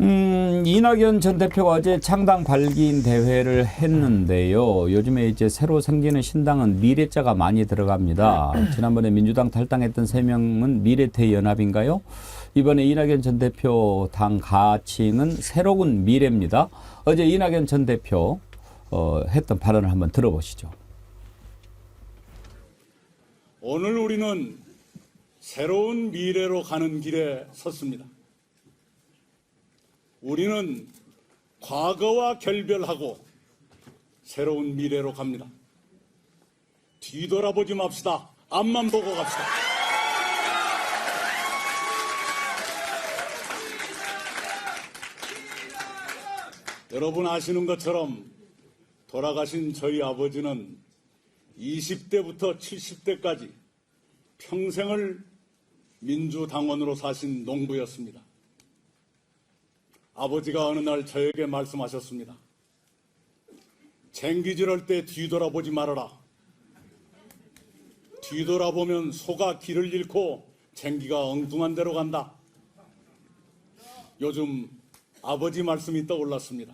이낙연 전 대표가 어제 창당 발기인 대회를 했는데요. 요즘에 이제 새로 생기는 신당은 미래자가 많이 들어갑니다. 지난번에 민주당 탈당했던 3명은 미래대연합인가요? 이번에 이낙연 전 대표 당 가칭은 새로운 미래입니다. 어제 이낙연 전 대표 했던 발언을 한번 들어보시죠. 오늘 우리는 새로운 미래로 가는 길에 섰습니다. 우리는 과거와 결별하고 새로운 미래로 갑니다. 뒤돌아보지 맙시다. 앞만 보고 갑시다. 여러분 아시는 것처럼 돌아가신 저희 아버지는 20대부터 70대까지 평생을 민주당원으로 사신 농부였습니다. 아버지가 어느 날 저에게 말씀하셨습니다. 쟁기질할 때 뒤돌아보지 말아라. 뒤돌아보면 소가 길을 잃고 쟁기가 엉뚱한 데로 간다. 요즘 아버지 말씀이 떠올랐습니다.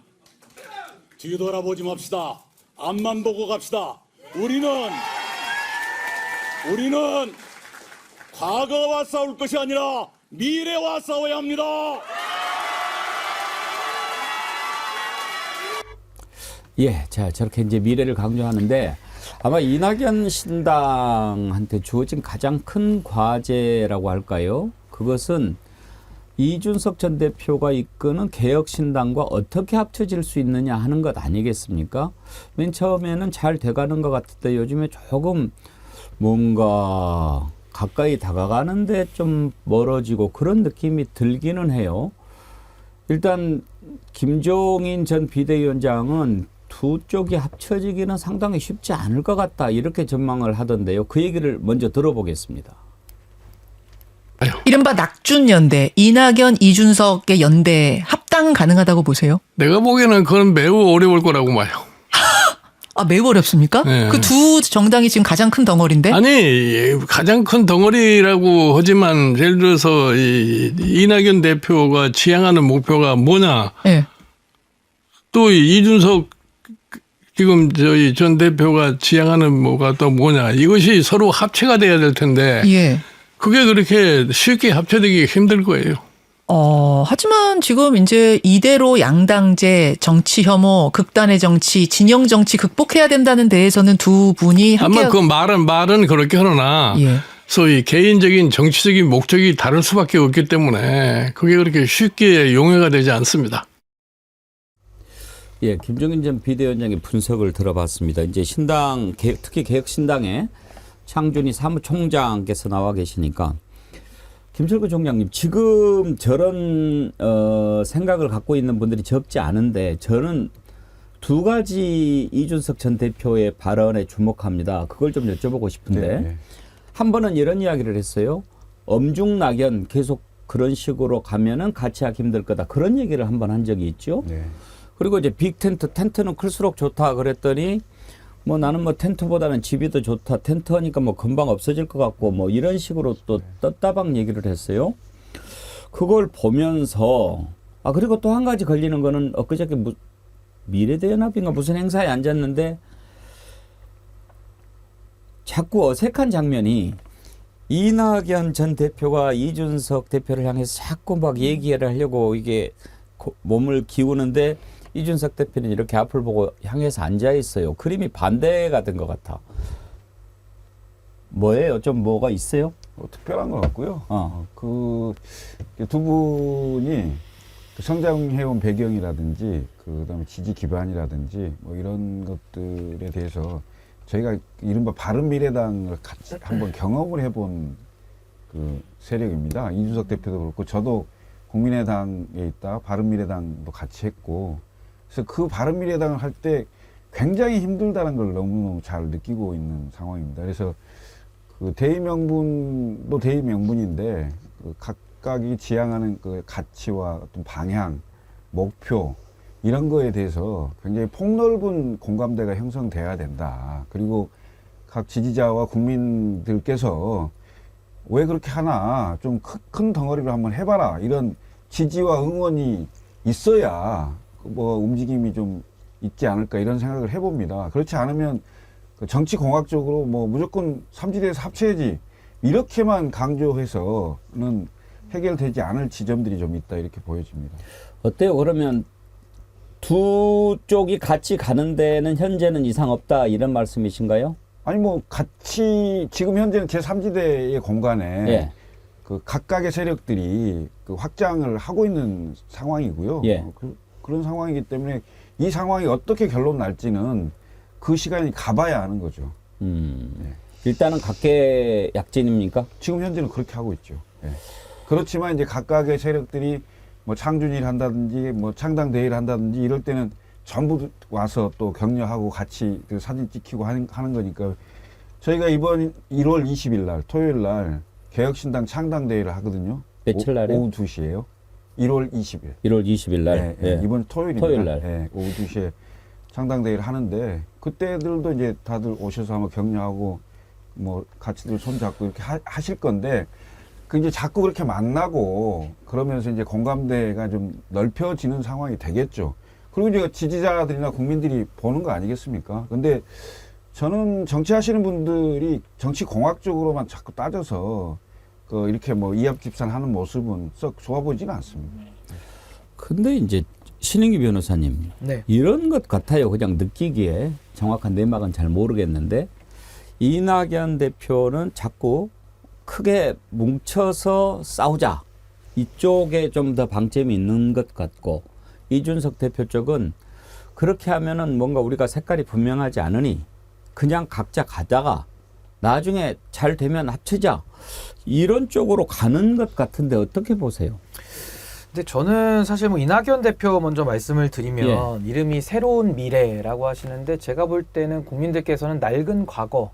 뒤돌아보지 맙시다. 앞만 보고 갑시다. 우리는 과거와 싸울 것이 아니라 미래와 싸워야 합니다. 예, 자, 저렇게 이제 미래를 강조하는데 아마 이낙연 신당한테 주어진 가장 큰 과제라고 할까요? 그것은 이준석 전 대표가 이끄는 개혁신당과 어떻게 합쳐질 수 있느냐 하는 것 아니겠습니까? 맨 처음에는 잘 돼가는 것 같은데 요즘에 조금 뭔가 가까이 다가가는데 좀 멀어지고 그런 느낌이 들기는 해요. 일단 김종인 전 비대위원장은 두 쪽이 합쳐지기는 상당히 쉽지 않을 것 같다 이렇게 전망을 하던데요. 그 얘기를 먼저 들어보겠습니다. 이른바 낙준연대, 이낙연, 이준석의 연대 합당 가능하다고 보세요? 내가 보기에는 그건 매우 어려울 거라고 봐요. 아, 매우 어렵습니까? 네. 그 두 정당이 지금 가장 큰 덩어리인데? 아니, 가장 큰 덩어리라고 하지만 예를 들어서 이낙연 대표가 지향하는 목표가 뭐냐. 네. 또 이준석 지금 저희 전 대표가 지향하는 뭐가 또 뭐냐. 이것이 서로 합체가 돼야 될 텐데. 예. 그게 그렇게 쉽게 합쳐되기 힘들 거예요. 하지만 지금 이제 이대로 양당제, 정치 혐오, 극단의 정치, 진영 정치 극복해야 된다는 데에서는 두 분이 함께. 아마 그 말은 그렇게 하나. 예. 소위 개인적인 정치적인 목적이 다를 수밖에 없기 때문에 그게 그렇게 쉽게 용해가 되지 않습니다. 예, 김종인 전 비대위원장의 분석을 들어봤습니다. 이제 신당, 특히 개혁신당의 창준이 사무총장께서 나와 계시니까 김철구 총장님 지금 저런 생각을 갖고 있는 분들이 적지 않은데 저는 두 가지 이준석 전 대표의 발언에 주목합니다. 그걸 좀 여쭤보고 싶은데 네. 한 번은 이런 이야기를 했어요. 엄중낙연 계속 그런 식으로 가면은 같이 하기 힘들 거다. 그런 얘기를 한 번 한 적이 있죠. 네. 그리고 이제 텐트는 클수록 좋다 그랬더니 뭐 나는 뭐 텐트보다는 집이 더 좋다. 텐트 하니까 뭐 금방 없어질 것 같고 뭐 이런 식으로 또 떴다방 얘기를 했어요. 그걸 보면서 그리고 또 한 가지 걸리는 거는 엊그저께 미래대연합인가 무슨 행사에 앉았는데 자꾸 어색한 장면이 이낙연 전 대표가 이준석 대표를 향해서 자꾸 막 얘기를 하려고 이게 몸을 기우는데 이준석 대표는 이렇게 앞을 보고 향해서 앉아 있어요. 그림이 반대가 된 것 같아. 뭐예요? 좀 뭐가 있어요? 특별한 것 같고요. 그 두 분이 성장해온 배경이라든지 그다음에 지지 기반이라든지 뭐 이런 것들에 대해서 저희가 이른바 바른미래당을 같이 한번 경험을 해본 그 세력입니다. 이준석 대표도 그렇고 저도 국민의당에 있다 바른미래당도 같이 했고 그래서 그 바른미래당을 할 때 굉장히 힘들다는 걸 너무너무 잘 느끼고 있는 상황입니다. 그래서 그 대의명분도 대의명분인데 그 각각이 지향하는 그 가치와 어떤 방향, 목표 이런 거에 대해서 굉장히 폭넓은 공감대가 형성돼야 된다. 그리고 각 지지자와 국민들께서 왜 그렇게 하나 좀 큰 덩어리로 한번 해봐라 이런 지지와 응원이 있어야 뭐 움직임이 좀 있지 않을까 이런 생각을 해봅니다. 그렇지 않으면 그 정치 공학적으로 뭐 무조건 삼지대에서 합쳐야지 이렇게만 강조해서는 해결되지 않을 지점들이 좀 있다 이렇게 보여집니다. 어때요? 그러면 두 쪽이 같이 가는 데는 현재는 이상 없다 이런 말씀이신가요? 아니 뭐 같이 지금 현재는 제3지대의 공간에 예. 그 각각의 세력들이 그 확장을 하고 있는 상황이고요. 예. 그런 상황이기 때문에 이 상황이 어떻게 결론 날지는 그 시간이 가봐야 아는 거죠. 일단은 각계 약진입니까? 지금 현재는 그렇게 하고 있죠. 예. 그렇지만 이제 각각의 세력들이 뭐 창준일 한다든지 뭐 창당 대회를 한다든지 이럴 때는 전부 와서 또 격려하고 같이 그 사진 찍히고 하는 거니까 저희가 이번 1월 20일 날 토요일 날 개혁신당 창당 대회를 하거든요. 며칠 날이요? 오후 2시에요. 1월 20일. 1월 20일 날. 예, 예. 이번 토요일입니다. 토요일 날. 예, 오후 2시에 창당 대회를 하는데 그때들도 이제 다들 오셔서 한번 격려하고 뭐 같이들 손잡고 이렇게 하실 건데 그 이제 자꾸 그렇게 만나고 그러면서 이제 공감대가 좀 넓혀지는 상황이 되겠죠. 그리고 이제 지지자들이나 국민들이 보는 거 아니겠습니까? 근데 저는 정치하시는 분들이 정치 공학적으로만 자꾸 따져서 그 이렇게 뭐 이합집산하는 모습은 썩 좋아 보이지는 않습니다. 근데 이제 신인기 변호사님, 네. 이런 것 같아요. 그냥 느끼기에 정확한 내막은 잘 모르겠는데 이낙연 대표는 자꾸 크게 뭉쳐서 싸우자 이쪽에 좀 더 방점이 있는 것 같고 이준석 대표 쪽은 그렇게 하면은 뭔가 우리가 색깔이 분명하지 않으니 그냥 각자 가다가 나중에 잘 되면 합치자 이런 쪽으로 가는 것 같은데 어떻게 보세요? 근데 저는 사실 뭐 이낙연 대표 먼저 말씀을 드리면 이름이 새로운 미래라고 하시는데 제가 볼 때는 국민들께서는 낡은 과거로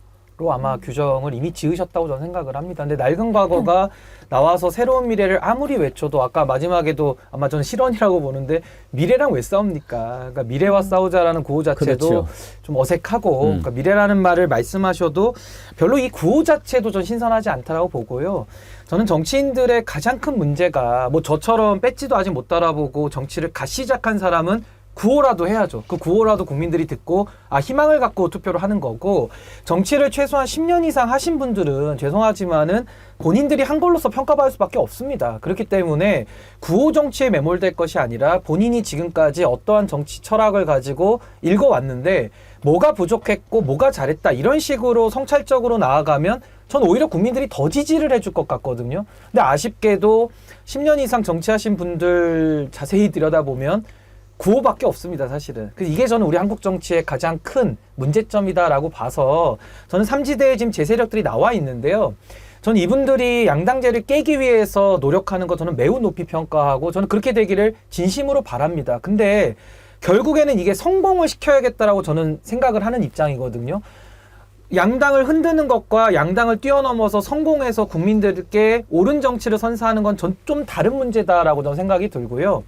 아마 규정을 이미 지으셨다고 저는 생각을 합니다. 근데 낡은 과거가 나와서 새로운 미래를 아무리 외쳐도 아까 마지막에도 아마 저는 실언이라고 보는데 미래랑 왜 싸웁니까? 그러니까 미래와 싸우자라는 구호 자체도 그렇죠. 좀 어색하고 그러니까 미래라는 말을 말씀하셔도 별로 이 구호 자체도 전 신선하지 않다라고 보고요. 저는 정치인들의 가장 큰 문제가 뭐 저처럼 배지도 아직 못 달아보고 정치를 갓 시작한 사람은 구호라도 해야죠. 그 구호라도 국민들이 듣고 희망을 갖고 투표를 하는 거고 정치를 최소한 10년 이상 하신 분들은 죄송하지만은 본인들이 한 걸로서 평가받을 수밖에 없습니다. 그렇기 때문에 구호 정치에 매몰될 것이 아니라 본인이 지금까지 어떠한 정치 철학을 가지고 읽어왔는데 뭐가 부족했고 뭐가 잘했다 이런 식으로 성찰적으로 나아가면 전 오히려 국민들이 더 지지를 해줄 것 같거든요. 근데 아쉽게도 10년 이상 정치하신 분들 자세히 들여다보면 구호밖에 없습니다, 사실은. 그래서 이게 저는 우리 한국 정치의 가장 큰 문제점이다라고 봐서 저는 삼지대에 지금 제 세력들이 나와 있는데요. 저는 이분들이 양당제를 깨기 위해서 노력하는 거 저는 매우 높이 평가하고 저는 그렇게 되기를 진심으로 바랍니다. 근데 결국에는 이게 성공을 시켜야겠다라고 저는 생각을 하는 입장이거든요. 양당을 흔드는 것과 양당을 뛰어넘어서 성공해서 국민들께 옳은 정치를 선사하는 건 전 좀 다른 문제다라고 저는 생각이 들고요.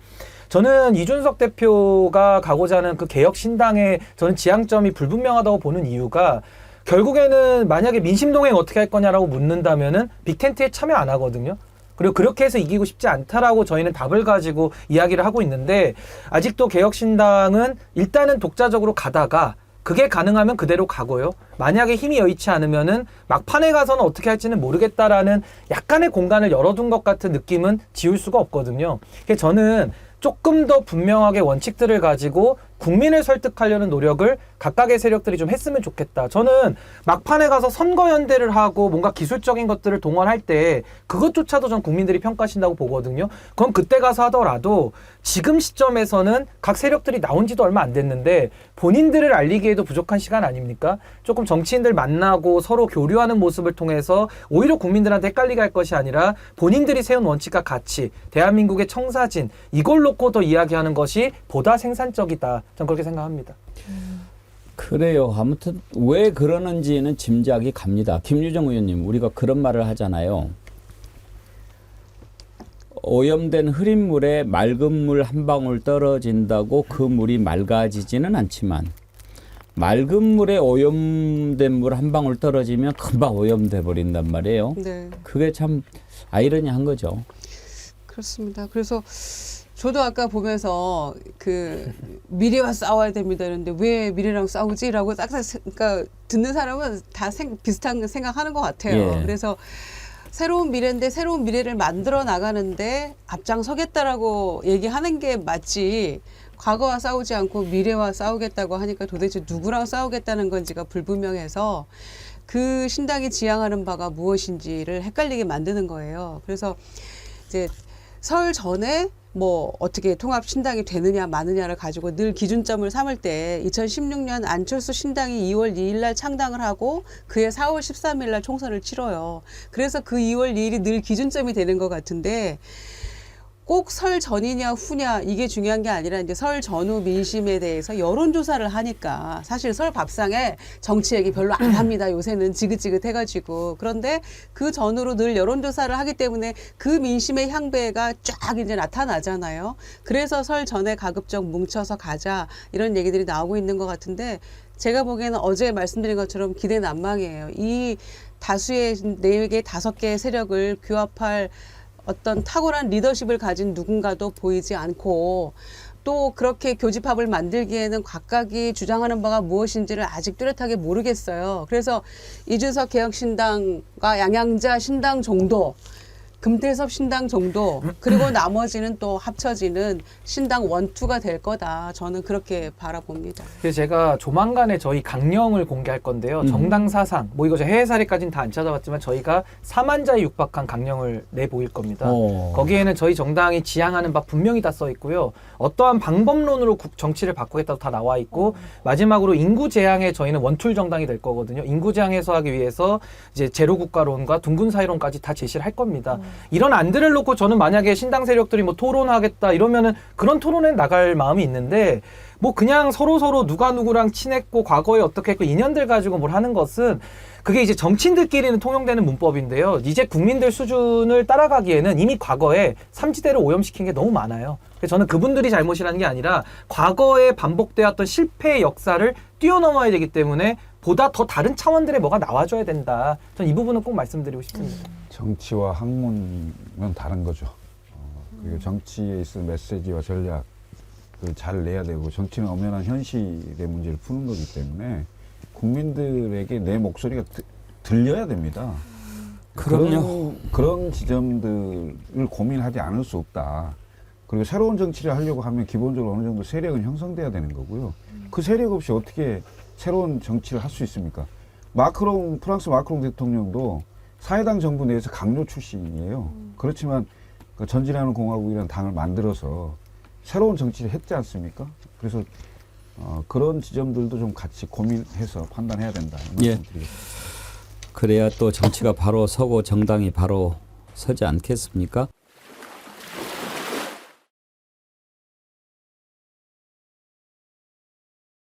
저는 이준석 대표가 가고자 하는 그 개혁신당의 저는 지향점이 불분명하다고 보는 이유가 결국에는 만약에 민심동행 어떻게 할 거냐라고 묻는다면은 빅텐트에 참여 안 하거든요. 그리고 그렇게 해서 이기고 싶지 않다라고 저희는 답을 가지고 이야기를 하고 있는데 아직도 개혁신당은 일단은 독자적으로 가다가 그게 가능하면 그대로 가고요. 만약에 힘이 여의치 않으면은 막판에 가서는 어떻게 할지는 모르겠다라는 약간의 공간을 열어둔 것 같은 느낌은 지울 수가 없거든요. 그래서 저는 조금 더 분명하게 원칙들을 가지고 국민을 설득하려는 노력을 각각의 세력들이 좀 했으면 좋겠다. 저는 막판에 가서 선거연대를 하고 뭔가 기술적인 것들을 동원할 때 그것조차도 전 국민들이 평가하신다고 보거든요. 그럼 그때 가서 하더라도 지금 시점에서는 각 세력들이 나온 지도 얼마 안 됐는데 본인들을 알리기에도 부족한 시간 아닙니까? 조금 정치인들 만나고 서로 교류하는 모습을 통해서 오히려 국민들한테 헷갈리게 할 것이 아니라 본인들이 세운 원칙과 가치, 대한민국의 청사진 이걸 놓고 더 이야기하는 것이 보다 생산적이다. 전 그렇게 생각합니다. 그래요. 아무튼 왜 그러는지는 짐작이 갑니다. 김유정 의원님, 우리가 그런 말을 하잖아요. 오염된 흐린 물에 맑은 물 한 방울 떨어진다고 그 물이 맑아지지는 않지만 맑은 물에 오염된 물 한 방울 떨어지면 금방 오염돼 버린단 말이에요. 네, 그게 참 아이러니한 거죠. 그렇습니다. 그래서 저도 아까 보면서 그 미래와 싸워야 됩니다 이런데 왜 미래랑 싸우지라고 딱 그러니까 듣는 사람은 다 비슷한 생각하는 것 같아요. 예. 그래서 새로운 미래인데 새로운 미래를 만들어 나가는데 앞장서겠다라고 얘기하는 게 맞지. 과거와 싸우지 않고 미래와 싸우겠다고 하니까 도대체 누구랑 싸우겠다는 건지가 불분명해서 그 신당이 지향하는 바가 무엇인지를 헷갈리게 만드는 거예요. 그래서 이제 설 전에 뭐 어떻게 통합 신당이 되느냐 마느냐를 가지고 늘 기준점을 삼을 때 2016년 안철수 신당이 2월 2일 날 창당을 하고 그해 4월 13일 날 총선을 치러요. 그래서 그 2월 2일이 늘 기준점이 되는 것 같은데 꼭 설 전이냐 후냐 이게 중요한 게 아니라 이제 설 전후 민심에 대해서 여론조사를 하니까 사실 설 밥상에 정치 얘기 별로 안 합니다. 요새는 지긋지긋해가지고. 그런데 그 전후로 늘 여론조사를 하기 때문에 그 민심의 향배가 쫙 이제 나타나잖아요. 그래서 설 전에 가급적 뭉쳐서 가자 이런 얘기들이 나오고 있는 것 같은데 제가 보기에는 어제 말씀드린 것처럼 기대난망이에요. 이 다수의 4개, 5개의 세력을 규합할 어떤 탁월한 리더십을 가진 누군가도 보이지 않고 또 그렇게 교집합을 만들기에는 각각이 주장하는 바가 무엇인지를 아직 뚜렷하게 모르겠어요. 그래서 이준석 개혁신당과 양양자 신당 정도, 금태섭 신당 정도, 그리고 나머지는 또 합쳐지는 신당 원투가 될 거다. 저는 그렇게 바라봅니다. 그래서 제가 조만간에 저희 강령을 공개할 건데요. 정당 사상, 뭐 이거 저 해외 사례까지는 다 안 찾아봤지만 저희가 4만 자에 육박한 강령을 내보일 겁니다. 거기에는 저희 정당이 지향하는 바 분명히 다 써 있고요. 어떠한 방법론으로 정치를 바꾸겠다도 다 나와 있고 마지막으로 인구 재앙에 저희는 원툴 정당이 될 거거든요. 인구 재앙 해소하기 위해서 이제 제로 국가론과 둥근 사회론까지 다 제시를 할 겁니다. 이런 안들을 놓고 저는 만약에 신당 세력들이 뭐 토론하겠다 이러면은 그런 토론에 나갈 마음이 있는데 뭐 그냥 서로 누가 누구랑 친했고 과거에 어떻게 했고 인연들 가지고 뭘 하는 것은 그게 이제 정치인들끼리는 통용되는 문법인데요. 이제 국민들 수준을 따라가기에는 이미 과거에 삼지대를 오염시킨 게 너무 많아요. 그래서 저는 그분들이 잘못이라는 게 아니라 과거에 반복되었던 실패의 역사를 뛰어넘어야 되기 때문에 보다 더 다른 차원들의 뭐가 나와줘야 된다. 전 이 부분은 꼭 말씀드리고 싶습니다. 정치와 학문은 다른 거죠. 그리고 정치에 있을 메시지와 전략을 잘 내야 되고 정치는 엄연한 현실의 문제를 푸는 거기 때문에 국민들에게 내 목소리가 들려야 됩니다. 그럼요. 그런 지점들을 고민하지 않을 수 없다. 그리고 새로운 정치를 하려고 하면 기본적으로 어느 정도 세력은 형성돼야 되는 거고요. 그 세력 없이 어떻게 새로운 정치를 할 수 있습니까? 프랑스 마크롱 대통령도 사회당 정부 내에서 강요 출신이에요. 그렇지만 그 전진하는 공화국이라는 당을 만들어서 새로운 정치를 했지 않습니까? 그래서 그런 지점들도 좀 같이 고민해서 판단해야 된다. 예. 말씀드리겠습니다. 그래야 또 정치가 바로 서고 정당이 바로 서지 않겠습니까?